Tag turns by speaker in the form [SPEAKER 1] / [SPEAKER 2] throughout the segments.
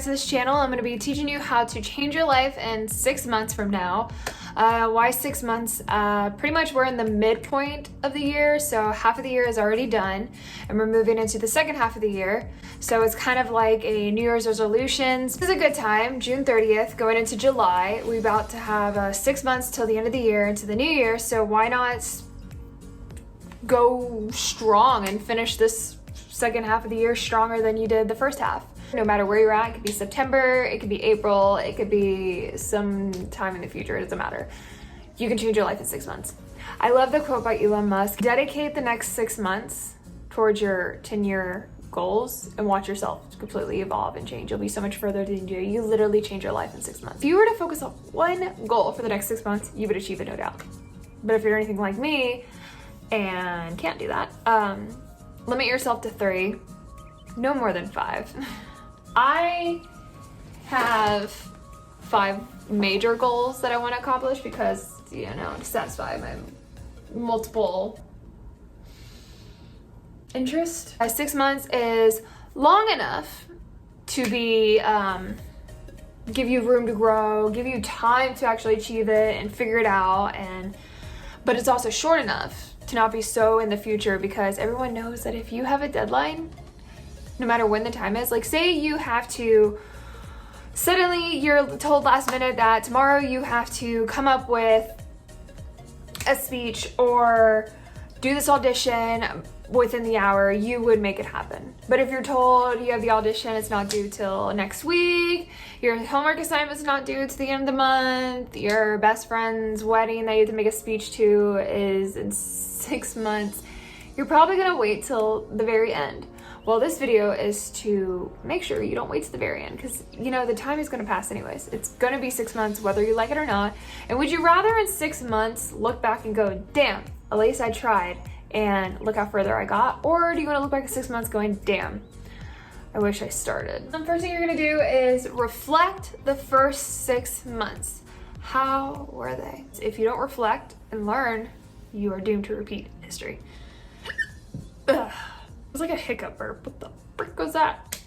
[SPEAKER 1] back to this channel. I'm going to be teaching you how to change your life in 6 months from now. Why 6 months? Pretty much we're in the midpoint of the year, so half of the year is already done, and we're moving into the second half of the year. So it's kind of like a New Year's resolutions. This is a good time, June 30th, going into July. We're about to have 6 months till the end of the year, into the new year, so why not go strong and finish this second half of the year stronger than you did the first half. No matter where you're at, it could be September, it could be April, it could be some time in the future, it doesn't matter. You can change your life in 6 months. I love the quote by Elon Musk: dedicate the next 6 months towards your 10-year goals and watch yourself completely evolve and change. You'll be so much further than you do. You literally change your life in 6 months. If you were to focus on one goal for the next 6 months, you would achieve it, no doubt. But if you're anything like me and can't do that, limit yourself to 3, no more than 5. I have 5 major goals that I want to accomplish because, you know, to satisfy my multiple interests. 6 months is long enough to be, give you room to grow, give you time to actually achieve it and figure it out, but it's also short enough to not be so in the future, because everyone knows that if you have a deadline, no matter when the time is, like say you have to, suddenly you're told last minute that tomorrow you have to come up with a speech or do this audition within the hour, you would make it happen. But if you're told you have the audition, it's not due till next week, your homework assignment's not due to the end of the month, your best friend's wedding that you have to make a speech to is in 6 months, you're probably gonna wait till the very end. Well, this video is to make sure you don't wait to the very end, because you know the time is going to pass anyways. It's going to be 6 months whether you like it or not. And would you rather in 6 months look back and go, damn, at least I tried, and look how further I got? Or do you want to look back at 6 months going, damn, I wish I started? The first thing you're going to do is reflect the first 6 months. How were they? If you don't reflect and learn, you are doomed to repeat history. Ugh. It was like a hiccup burp. What the frick was that?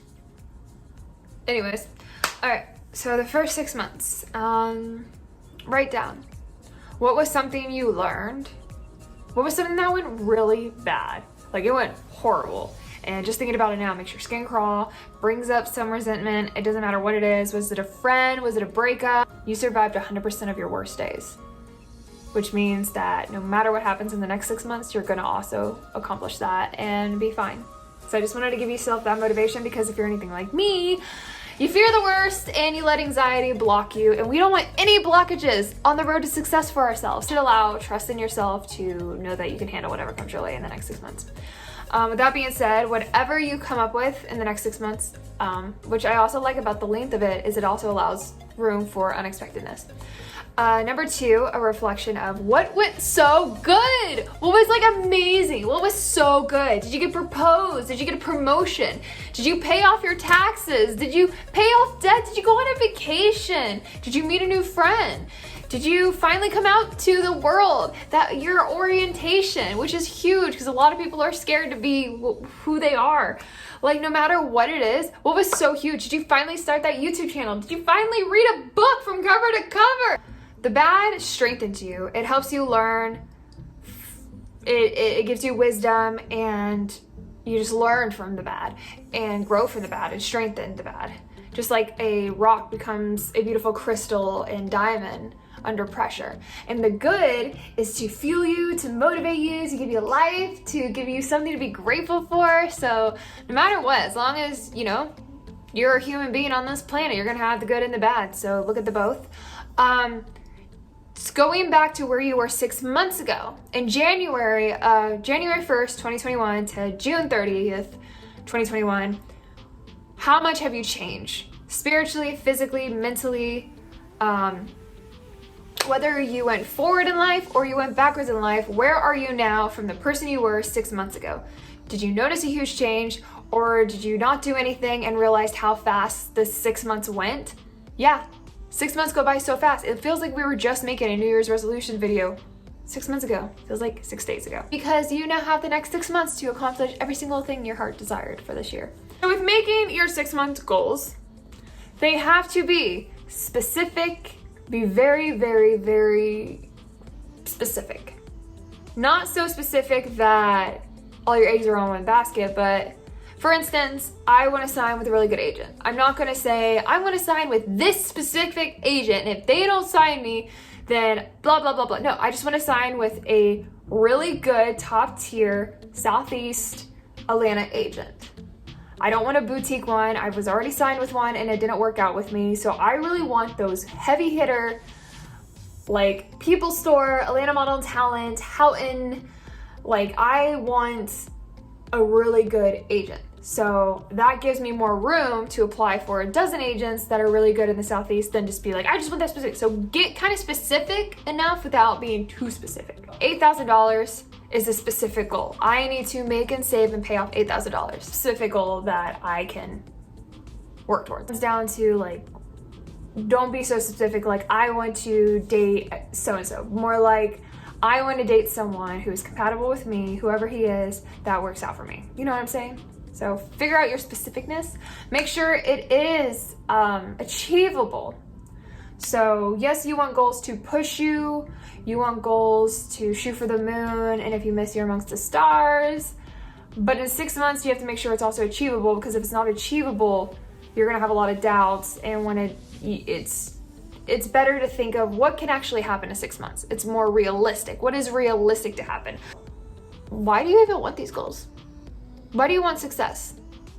[SPEAKER 1] Anyways, all right, so the first 6 months, write down, what was something you learned? What was something that went really bad? Like it went horrible. And just thinking about it now makes your skin crawl, brings up some resentment. It doesn't matter what it is. Was it a friend? Was it a breakup? You survived 100% of your worst days, which means that no matter what happens in the next 6 months, you're gonna also accomplish that and be fine. So I just wanted to give yourself that motivation, because if you're anything like me, you fear the worst and you let anxiety block you, and we don't want any blockages on the road to success for ourselves. To allow trust in yourself to know that you can handle whatever comes your way in the next 6 months. With that being said, whatever you come up with in the next 6 months, which I also like about the length of it, is it also allows room for unexpectedness. Number 2, a reflection of what went so good. What was like amazing? What was so good? Did you get proposed? Did you get a promotion? Did you pay off your taxes? Did you pay off debt? Did you go on a vacation? Did you meet a new friend? Did you finally come out to the world? That your orientation, which is huge because a lot of people are scared to be who they are. Like no matter what it is, what was so huge? Did you finally start that YouTube channel? Did you finally read a book from cover to cover? The bad strengthens you. It helps you learn. It gives you wisdom, and you just learn from the bad and grow from the bad and strengthen the bad. Just like a rock becomes a beautiful crystal and diamond under pressure. And the good is to fuel you, to motivate you, to give you life, to give you something to be grateful for. So no matter what, as long as, you know, you're a human being on this planet, you're gonna have the good and the bad. So look at the both. Going back to where you were 6 months ago, in January 1st, 2021 to June 30th, 2021, how much have you changed? Spiritually, physically, mentally, whether you went forward in life or you went backwards in life, where are you now from the person you were 6 months ago? Did you notice a huge change, or did you not do anything and realized how fast the 6 months went? Yeah. 6 months go by so fast. It feels like we were just making a New Year's resolution video 6 months ago. Feels like 6 days ago. Because you now have the next 6 months to accomplish every single thing your heart desired for this year. So with making your 6 month goals, They have to be specific, be very, very, very specific. Not so specific that all your eggs are on one basket, but for instance, I want to sign with a really good agent. I'm not going to say, I want to sign with this specific agent, and if they don't sign me, then blah, blah, blah, blah. No, I just want to sign with a really good top tier Southeast Atlanta agent. I don't want a boutique one. I was already signed with one and it didn't work out with me. So I really want those heavy hitter, like People Store, Atlanta Model and Talent, Houghton. Like I want a really good agent. So that gives me more room to apply for a dozen agents that are really good in the Southeast than just be like, I just want that specific. So get kind of specific enough without being too specific. $8,000 is a specific goal. I need to make and save and pay off $8,000. Specific goal that I can work towards. It's down to like, don't be so specific like I want to date so-and-so. More like I want to date someone who is compatible with me, whoever he is, that works out for me. You know what I'm saying? So figure out your specificness. Make sure it is achievable. So yes, you want goals to push you. You want goals to shoot for the moon. And if you miss, you're amongst the stars. But in 6 months, you have to make sure it's also achievable, because if it's not achievable, you're gonna have a lot of doubts. And when it's better to think of what can actually happen in 6 months. It's more realistic. What is realistic to happen? Why do you even want these goals? Why do you want success?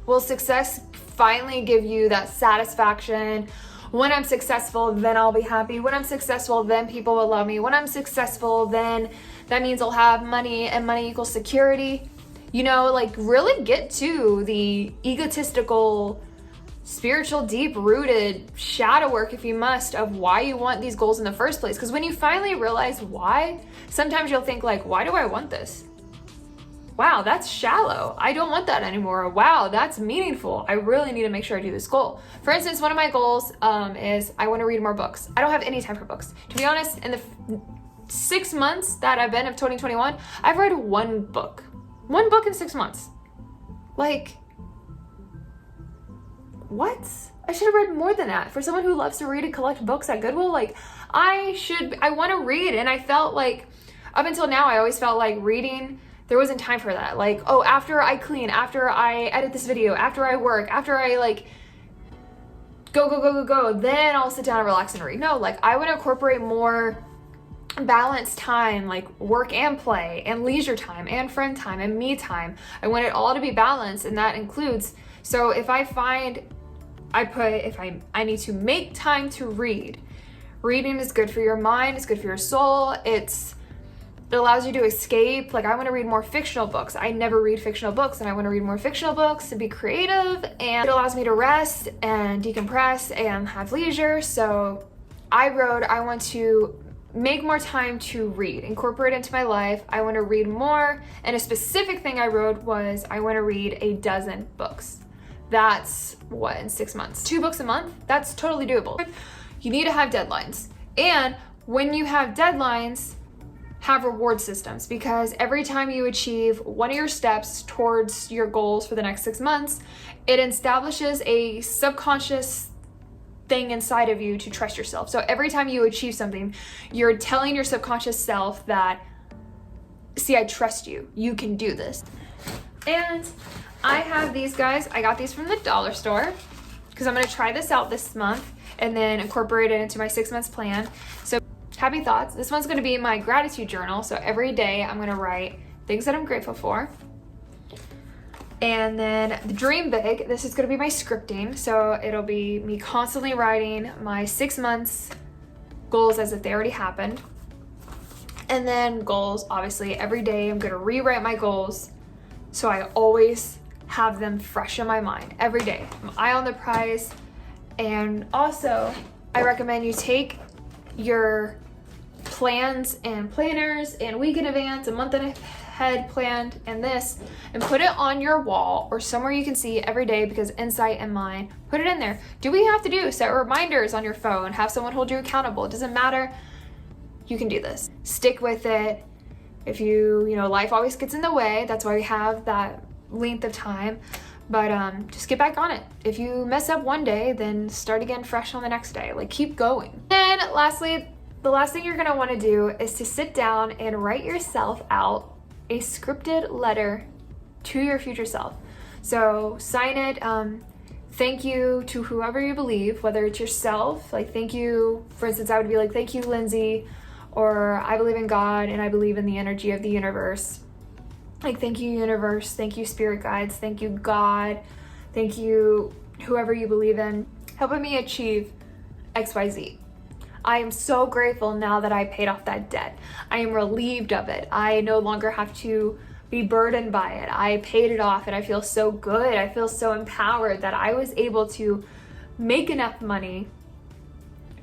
[SPEAKER 1] Will success finally give you that satisfaction? When I'm successful, then I'll be happy. When I'm successful, then people will love me. When I'm successful, then that means I'll have money, and money equals security. You know, like really get to the egotistical, spiritual, deep-rooted shadow work, if you must, of why you want these goals in the first place. Because when you finally realize why, sometimes you'll think like, why do I want this? Wow, that's shallow. I don't want that anymore. Wow, that's meaningful. I really need to make sure I do this goal. For instance, one of my goals is I want to read more books. I don't have any time for books. To be honest, in the 6 months that I've been of 2021, I've read one book. One book in 6 months. Like, what? I should have read more than that. For someone who loves to read and collect books at Goodwill, like I want to read. And I felt like, up until now, I always felt like reading, there wasn't time for that. Like, oh, after I clean, after I edit this video, after I work, after I like go, then I'll sit down and relax and read. No, like I want to incorporate more balanced time, like work and play and leisure time and friend time and me time. I want it all to be balanced, and that includes, so if I find I need to make time to read. Reading is good for your mind, it's good for your soul, it allows you to escape. Like I want to read more fictional books. I never read fictional books, and I want to read more fictional books to be creative, and it allows me to rest and decompress and have leisure. So I want to make more time to read, incorporate it into my life. I want to read more, and a specific thing I wrote was I want to read a dozen books. That's what, in 6 months? 2 books a month? That's totally doable. You need to have deadlines. And when you have deadlines, have reward systems, because every time you achieve one of your steps towards your goals for the next 6 months, it establishes a subconscious thing inside of you to trust yourself. So every time you achieve something, you're telling your subconscious self that, see, I trust you. You can do this. And I have these guys. I got these from the dollar store because I'm going to try this out this month and then incorporate it into my 6 months plan. So happy thoughts. This one's going to be my gratitude journal. So every day I'm going to write things that I'm grateful for. And then the dream big, this is going to be my scripting. So it'll be me constantly writing my 6 months goals as if they already happened. And then goals, obviously every day I'm going to rewrite my goals so I always have them fresh in my mind every day. I'm eye on the prize. And also I recommend you take your plans and planners and week in advance, a month in ahead planned, and this, and put it on your wall or somewhere you can see every day, because insight and mind, put it in there. Do what you have to do, set reminders on your phone, have someone hold you accountable. It doesn't matter. You can do this. Stick with it. If you know, life always gets in the way. That's why we have that length of time. But just get back on it. If you mess up one day, then start again fresh on the next day. Like, keep going. And lastly, the last thing you're gonna wanna do is to sit down and write yourself out a scripted letter to your future self. So sign it, thank you to whoever you believe, whether it's yourself, like thank you, for instance, I would be like, thank you, Lindsey, or I believe in God and I believe in the energy of the universe. Like, thank you, universe, thank you, spirit guides, thank you, God, thank you, whoever you believe in, helping me achieve XYZ. I am so grateful now that I paid off that debt. I am relieved of it. I no longer have to be burdened by it. I paid it off and I feel so good. I feel so empowered that I was able to make enough money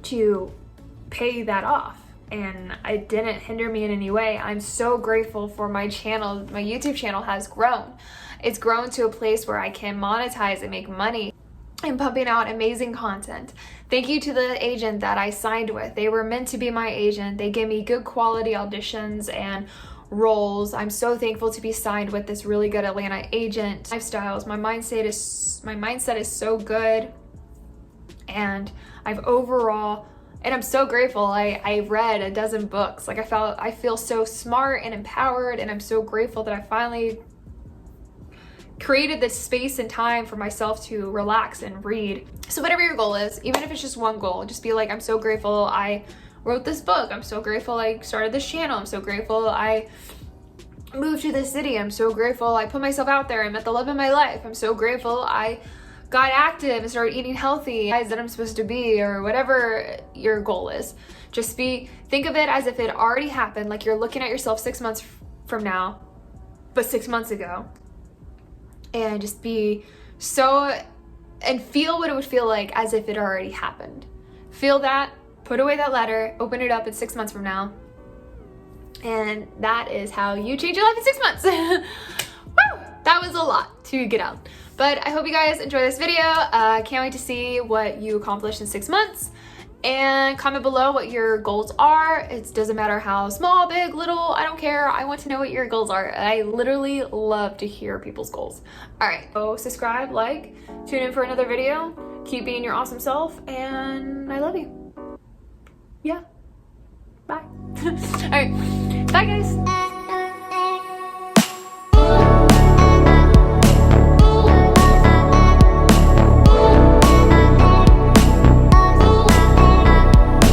[SPEAKER 1] to pay that off. And it didn't hinder me in any way. I'm so grateful for my channel. My YouTube channel has grown. It's grown to a place where I can monetize and make money. I'm pumping out amazing content. Thank you to the agent that I signed with. They were meant to be my agent. They gave me good quality auditions and roles. I'm so thankful to be signed with this really good Atlanta agent. Lifestyles, my mindset is so good. And I'm so grateful. I read a dozen books. Like, I feel so smart and empowered, and I'm so grateful that I finally created this space and time for myself to relax and read. So whatever your goal is, even if it's just one goal, just be like, I'm so grateful I wrote this book. I'm so grateful I started this channel. I'm so grateful I moved to this city. I'm so grateful I put myself out there. I met the love of my life. I'm so grateful I got active and started eating healthy, that I'm supposed to be, or whatever your goal is. Just think of it as if it already happened, like you're looking at yourself 6 months from now, but 6 months ago. And just and feel what it would feel like as if it already happened. Feel that, put away that letter, open it up in 6 months from now. And that is how you change your life in 6 months. Woo! That was a lot to get out. But I hope you guys enjoy this video. Can't wait to see what you accomplished in 6 months. And comment below what your goals are. It doesn't matter how small, big, little, I don't care. I want to know what your goals are. I literally love to hear people's goals. All right, so subscribe, like, tune in for another video. Keep being your awesome self, and I love you. Yeah, bye. All right, bye guys.